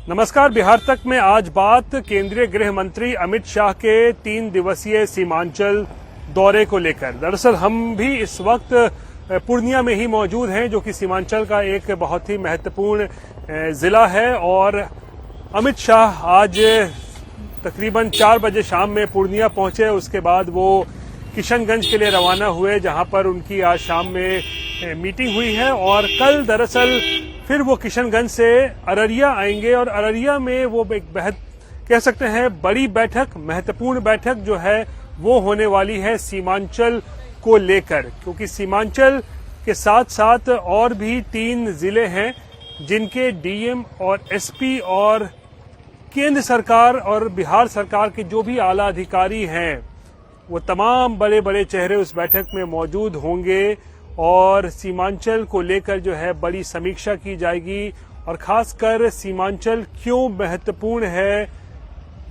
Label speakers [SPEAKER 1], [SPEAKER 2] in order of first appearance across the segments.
[SPEAKER 1] नमस्कार। बिहार तक में आज बात केंद्रीय गृह मंत्री अमित शाह के 3 दिवसीय सीमांचल दौरे को लेकर। दरअसल हम भी इस वक्त पूर्णिया में ही मौजूद हैं, जो कि सीमांचल का एक बहुत ही महत्वपूर्ण जिला है। और अमित शाह आज तकरीबन 4 बजे शाम में पूर्णिया पहुंचे। उसके बाद वो किशनगंज के लिए रवाना हुए, जहां पर उनकी आज शाम में मीटिंग हुई है। और कल दरअसल फिर वो किशनगंज से अररिया आएंगे और अररिया में वो एक कह सकते हैं बड़ी बैठक, महत्वपूर्ण बैठक जो है वो होने वाली है सीमांचल को लेकर। क्योंकि सीमांचल के साथ साथ और भी 3 जिले हैं जिनके डीएम और एसपी और केंद्र सरकार और बिहार सरकार के जो भी आला अधिकारी हैं, वो तमाम बड़े बड़े चेहरे उस बैठक में मौजूद होंगे। और सीमांचल को लेकर जो है बड़ी समीक्षा की जाएगी। और खासकर सीमांचल क्यों महत्वपूर्ण है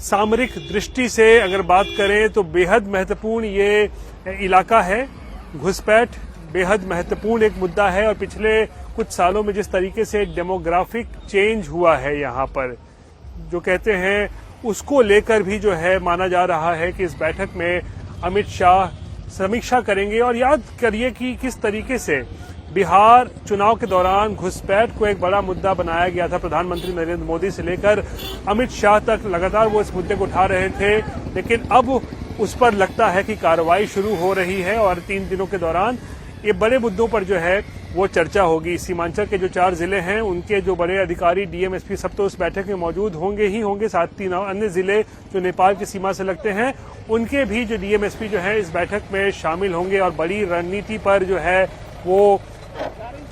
[SPEAKER 1] सामरिक दृष्टि से अगर बात करें तो बेहद महत्वपूर्ण ये इलाका है। घुसपैठ बेहद महत्वपूर्ण एक मुद्दा है। और पिछले कुछ सालों में जिस तरीके से डेमोग्राफिक चेंज हुआ है यहाँ पर, जो कहते हैं, उसको लेकर भी जो है माना जा रहा है कि इस बैठक में अमित शाह समीक्षा करेंगे। और याद करिए कि किस तरीके से बिहार चुनाव के दौरान घुसपैठ को एक बड़ा मुद्दा बनाया गया था। प्रधानमंत्री नरेंद्र मोदी से लेकर अमित शाह तक लगातार वो इस मुद्दे को उठा रहे थे, लेकिन अब उस पर लगता है कि कार्रवाई शुरू हो रही है। और 3 दिनों के दौरान ये बड़े मुद्दों पर जो है वो चर्चा होगी। सीमांचल के जो 4 जिले हैं उनके जो बड़े अधिकारी, डीएम, एसपी, सब तो उस बैठक में मौजूद होंगे ही होंगे। साथ 3 अन्य जिले जो नेपाल की सीमा से लगते हैं, उनके भी जो डीएम, एसपी जो है इस बैठक में शामिल होंगे। और बड़ी रणनीति पर जो है वो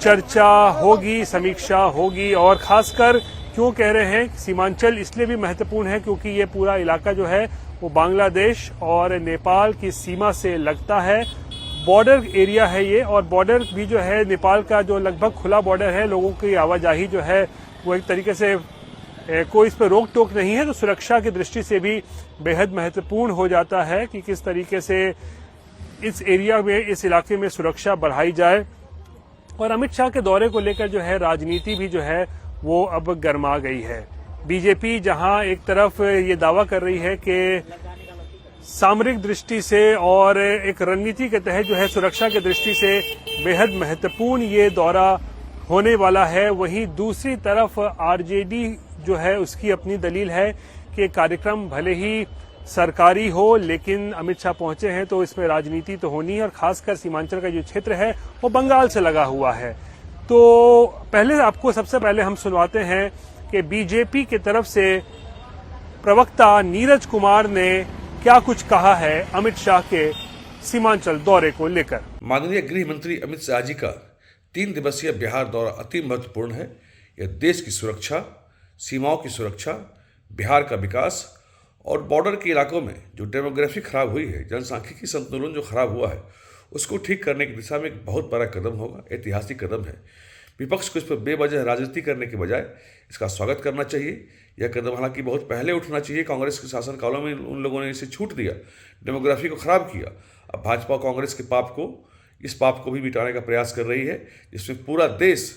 [SPEAKER 1] चर्चा होगी, समीक्षा होगी। और खासकर क्यों कह रहे हैं सीमांचल इसलिए भी महत्वपूर्ण है क्योंकि ये पूरा इलाका जो है वो बांग्लादेश और नेपाल की सीमा से लगता है। बॉर्डर एरिया है ये, और बॉर्डर भी जो है नेपाल का जो लगभग खुला बॉर्डर है, लोगों की आवाजाही जो है वो एक तरीके से कोई इस पर रोक टोक नहीं है। तो सुरक्षा की दृष्टि से भी बेहद महत्वपूर्ण हो जाता है कि किस तरीके से इस एरिया में, इस इलाके में सुरक्षा बढ़ाई जाए। और अमित शाह के दौरे को लेकर जो है राजनीति भी जो है वो अब गर्मा गई है। बीजेपी जहां एक तरफ ये दावा कर रही है कि सामरिक दृष्टि से और एक रणनीति के तहत जो है सुरक्षा की दृष्टि से बेहद महत्वपूर्ण ये दौरा होने वाला है, वहीं दूसरी तरफ आरजेडी जो है उसकी अपनी दलील है कि कार्यक्रम भले ही सरकारी हो, लेकिन अमित शाह पहुंचे हैं तो इसमें राजनीति तो होनी है। और खासकर सीमांचल का जो क्षेत्र है वो बंगाल से लगा हुआ है। तो सबसे पहले हम सुनवाते हैं कि बीजेपी की तरफ से प्रवक्ता नीरज कुमार ने क्या कुछ कहा है अमित शाह के सीमांचल दौरे को लेकर।
[SPEAKER 2] माननीय गृह मंत्री अमित शाह जी का 3 दिवसीय बिहार दौरा अति महत्वपूर्ण है। यह देश की सुरक्षा, सीमाओं की सुरक्षा, बिहार का विकास और बॉर्डर के इलाकों में जो डेमोग्राफी खराब हुई है, जनसांख्यिकी संतुलन जो खराब हुआ है, उसको ठीक करने की दिशा में एक बहुत बड़ा कदम होगा, ऐतिहासिक कदम है। विपक्ष को इस पर बेवजह राजनीति करने के बजाय इसका स्वागत करना चाहिए। यह कदम हालांकि बहुत पहले उठना चाहिए। कांग्रेस के शासनकालों में उन लोगों ने इसे छूट दिया, डेमोग्राफी को खराब किया। अब भाजपा कांग्रेस के इस पाप को भी मिटाने का प्रयास कर रही है, जिसमें पूरा देश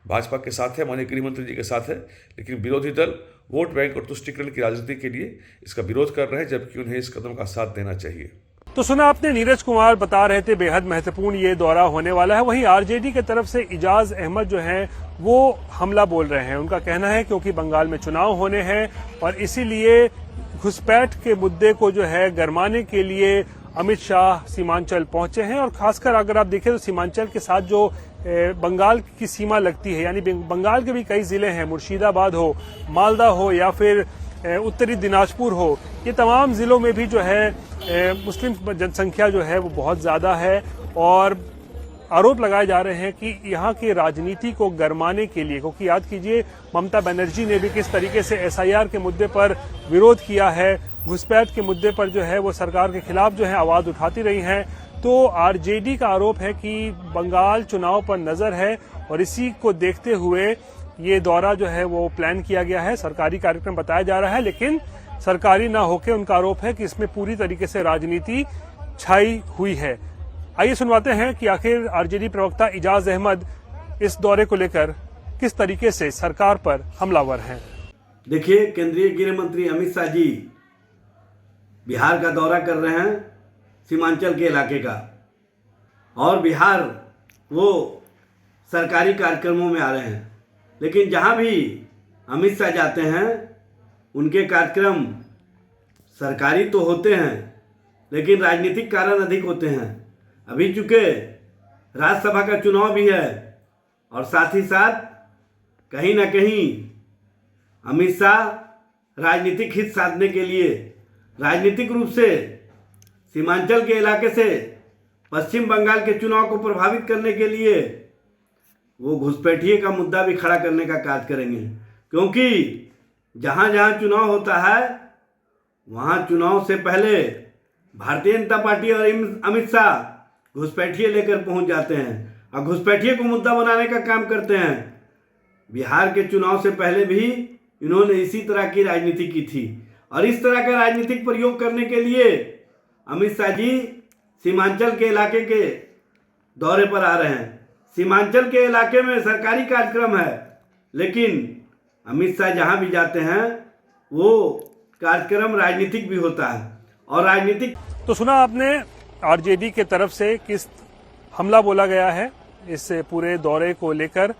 [SPEAKER 2] भाजपा के साथ है, माननीय गृह मंत्री जी के साथ है। लेकिन विरोधी दल वोट बैंक और तुष्टीकरण की राजनीति के लिए इसका विरोध कर रहे हैं, जबकि उन्हें इस कदम का साथ देना चाहिए।
[SPEAKER 1] तो सुना आपने, नीरज कुमार बता रहे थे बेहद महत्वपूर्ण ये दौरा होने वाला है। वहीं आरजेडी की तरफ से इजाज अहमद जो हैं वो हमला बोल रहे हैं। उनका कहना है क्योंकि बंगाल में चुनाव होने हैं और इसीलिए घुसपैठ के मुद्दे को जो है गरमाने के लिए अमित शाह सीमांचल पहुंचे हैं। और खासकर अगर आप देखें तो सीमांचल के साथ जो बंगाल की सीमा लगती है, यानी बंगाल के भी कई जिले हैं, मुर्शिदाबाद हो, मालदा हो या फिर उत्तरी दिनाजपुर हो, ये तमाम जिलों में भी जो है मुस्लिम जनसंख्या जो है वो बहुत ज्यादा है। और आरोप लगाए जा रहे हैं कि यहाँ की राजनीति को गरमाने के लिए, क्योंकि याद कीजिए ममता बनर्जी ने भी किस तरीके से एसआईआर के मुद्दे पर विरोध किया है, घुसपैठ के मुद्दे पर जो है वो सरकार के खिलाफ जो है आवाज उठाती रही हैं। तो आरजेडी का आरोप है कि बंगाल चुनाव पर नजर है और इसी को देखते हुए ये दौरा जो है वो प्लान किया गया है। सरकारी कार्यक्रम बताया जा रहा है, लेकिन सरकारी ना होकर उनका आरोप है कि इसमें पूरी तरीके से राजनीति छाई हुई है। आइए सुनवाते हैं कि आखिर आरजेडी प्रवक्ता इजाज अहमद इस दौरे को लेकर किस तरीके से सरकार पर हमलावर हैं।
[SPEAKER 3] देखिए, केंद्रीय गृह मंत्री अमित शाह जी बिहार का दौरा कर रहे हैं, सीमांचल के इलाके का, और बिहार वो सरकारी कार्यक्रमों में आ रहे हैं। लेकिन जहाँ भी अमित शाह जाते हैं उनके कार्यक्रम सरकारी तो होते हैं, लेकिन राजनीतिक कारण अधिक होते हैं। अभी चूँकि राज्यसभा का चुनाव भी है और साथ ही साथ कहीं ना कहीं अमित शाह राजनीतिक हित साधने के लिए, राजनीतिक रूप से सीमांचल के इलाके से पश्चिम बंगाल के चुनाव को प्रभावित करने के लिए वो घुसपैठिए का मुद्दा भी खड़ा करने का कार्य करेंगे। क्योंकि जहाँ जहाँ चुनाव होता है वहाँ चुनाव से पहले भारतीय जनता पार्टी और अमित शाह घुसपैठिए लेकर पहुँच जाते हैं और घुसपैठिए को मुद्दा बनाने का काम करते हैं। बिहार के चुनाव से पहले भी इन्होंने इसी तरह की राजनीति की थी और इस तरह का राजनीतिक प्रयोग करने के लिए अमित शाह जी सीमांचल के इलाके के दौरे पर आ रहे हैं। सीमांचल के इलाके में सरकारी कार्यक्रम है, लेकिन अमित शाह जहां भी जाते हैं वो कार्यक्रम राजनीतिक भी होता है और राजनीतिक।
[SPEAKER 1] तो सुना आपने आरजेडी के तरफ से किस हमला बोला गया है इस पूरे दौरे को लेकर।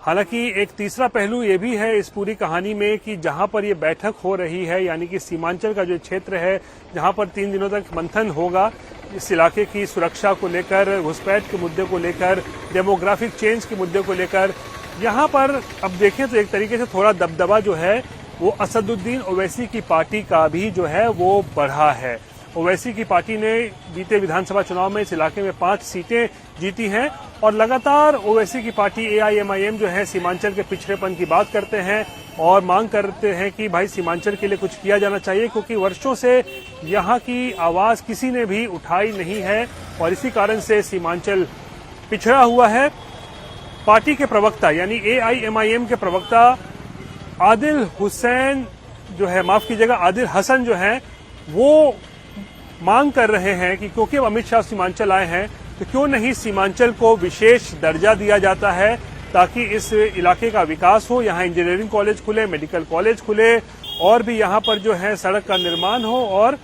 [SPEAKER 1] हालांकि एक तीसरा पहलू ये भी है इस पूरी कहानी में कि जहां पर ये बैठक हो रही है, यानी कि सीमांचल का जो क्षेत्र है जहां पर 3 दिनों तक मंथन होगा इस इलाके की सुरक्षा को लेकर, घुसपैठ के मुद्दे को लेकर, डेमोग्राफिक चेंज के मुद्दे को लेकर, यहां पर अब देखें तो एक तरीके से थोड़ा दबदबा जो है वो असदुद्दीन ओवैसी की पार्टी का भी जो है वो बढ़ा है। ओवैसी की पार्टी ने बीते विधानसभा चुनाव में इस इलाके में 5 सीटें जीती हैं और लगातार ओवैसी की पार्टी AIMIM जो है सीमांचल के पिछड़ेपन की बात करते हैं और मांग करते हैं कि भाई सीमांचल के लिए कुछ किया जाना चाहिए, क्योंकि वर्षों से यहां की आवाज किसी ने भी उठाई नहीं है और इसी कारण से सीमांचल पिछड़ा हुआ है। पार्टी के प्रवक्ता यानी AIMIM के प्रवक्ता आदिल हुसैन जो है, माफ कीजिएगा आदिल हसन जो है, वो मांग कर रहे हैं कि क्योंकि अमित शाह सीमांचल आए हैं तो क्यों नहीं सीमांचल को विशेष दर्जा दिया जाता है ताकि इस इलाके का विकास हो, यहाँ इंजीनियरिंग कॉलेज खुले, मेडिकल कॉलेज खुले और भी यहाँ पर जो है सड़क का निर्माण हो और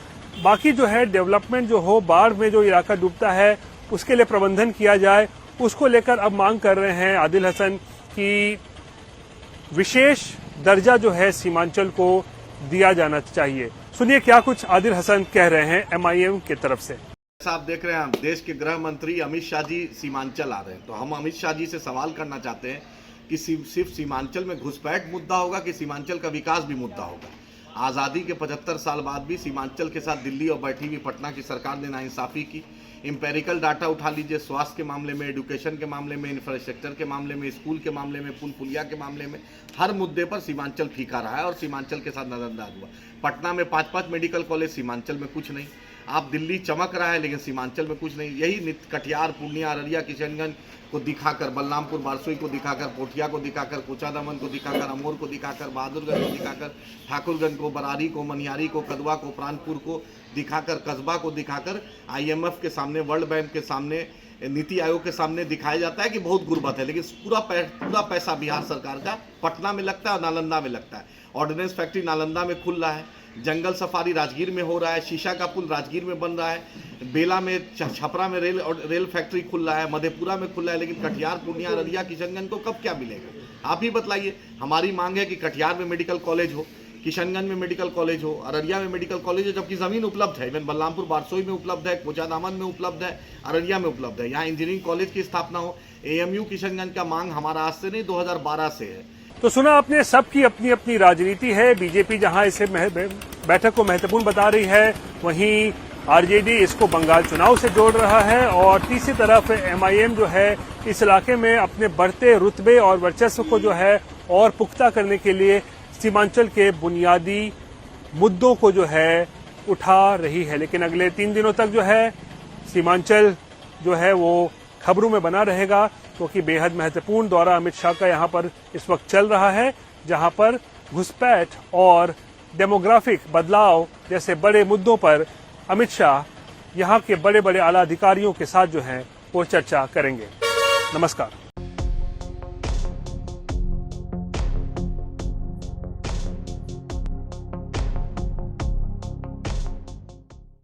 [SPEAKER 1] बाकी जो है डेवलपमेंट जो हो, बाढ़ में जो इलाका डूबता है उसके लिए प्रबंधन किया जाए। उसको लेकर अब मांग कर रहे हैं आदिल हसन कि विशेष दर्जा जो है सीमांचल को दिया जाना चाहिए। सुनिए क्या कुछ आदिल हसन कह रहे हैं MIM की तरफ से।
[SPEAKER 4] आप देख रहे हैं, देश के गृह मंत्री अमित शाह जी सीमांचल आ रहे हैं, तो हम अमित शाह जी से सवाल करना चाहते हैं कि सिर्फ सीमांचल में घुसपैठ मुद्दा होगा कि सीमांचल का विकास भी मुद्दा होगा। आज़ादी के 75 साल बाद भी सीमांचल के साथ दिल्ली और बैठी हुई पटना की सरकार ने नाइंसाफी की। इंपेरिकल डाटा उठा लीजिए, स्वास्थ्य के मामले में, एजुकेशन के मामले में, इंफ्रास्ट्रक्चर के मामले में, स्कूल के मामले में, पुल पुलिया के मामले में, हर मुद्दे पर सीमांचल फीका रहा है और सीमांचल के साथ नजरअंदाज हुआ। पटना में 5-5 मेडिकल कॉलेज, सीमांचल में कुछ नहीं। आप दिल्ली चमक रहा है लेकिन सीमांचल में कुछ नहीं। यही कटिहार, पूर्णिया, अररिया, किशनगंज को दिखाकर, बलरामपुर, बारसोई को दिखाकर, पोठिया को दिखाकर, कोचादमन को दिखाकर, अमोर को दिखाकर, बहादुरगंज को दिखाकर, ठाकुरगंज को, बरारी को, मनिहारी को, कदवा को, प्राणपुर को दिखाकर, कस्बा को दिखाकर IMF के सामने, वर्ल्ड बैंक के सामने, नीति आयोग के सामने दिखाया जाता है कि बहुत गुर्बत है, लेकिन पूरा पैसा बिहार सरकार का पटना में लगता है और नालंदा में लगता है। ऑर्डिनेंस फैक्ट्री नालंदा में खुल रहा है, जंगल सफारी राजगीर में हो रहा है, शीशा का पुल राजगीर में बन रहा है, बेला में, छपरा में रेल फैक्ट्री खुल रहा है, मधेपुरा में खुल रहा है, लेकिन कटिहार, पूर्णिया, अररिया, किशनगंज को कब क्या मिलेगा? आप ही बतलाइए। हमारी मांग है कि कटिहार में मेडिकल कॉलेज हो, किशनगंज में मेडिकल कॉलेज हो, अररिया में मेडिकल कॉलेज हो, जबकि ज़मीन उपलब्ध है। इवन बलरामपुर, बारसोई में उपलब्ध है, कोचादामन में उपलब्ध है, अररिया में उपलब्ध है। यहाँ इंजीनियरिंग कॉलेज की स्थापना हो। AMU किशनगंज का मांग हमारा आज से नहीं 2012 से है।
[SPEAKER 1] तो सुना आपने, सबकी अपनी अपनी राजनीति है। बीजेपी जहां इसे बैठक को महत्वपूर्ण बता रही है, वहीं आरजेडी इसको बंगाल चुनाव से जोड़ रहा है और तीसरी तरफ MIM जो है इस इलाके में अपने बढ़ते रुतबे और वर्चस्व को जो है और पुख्ता करने के लिए सीमांचल के बुनियादी मुद्दों को जो है उठा रही है। लेकिन अगले 3 दिनों तक जो है सीमांचल जो है वो खबरों में बना रहेगा, क्योंकि बेहद महत्वपूर्ण दौरा अमित शाह का यहां पर इस वक्त चल रहा है, जहां पर घुसपैठ और डेमोग्राफिक बदलाव जैसे बड़े मुद्दों पर अमित शाह यहां के बड़े बड़े आला अधिकारियों के साथ जो है वो चर्चा करेंगे। नमस्कार।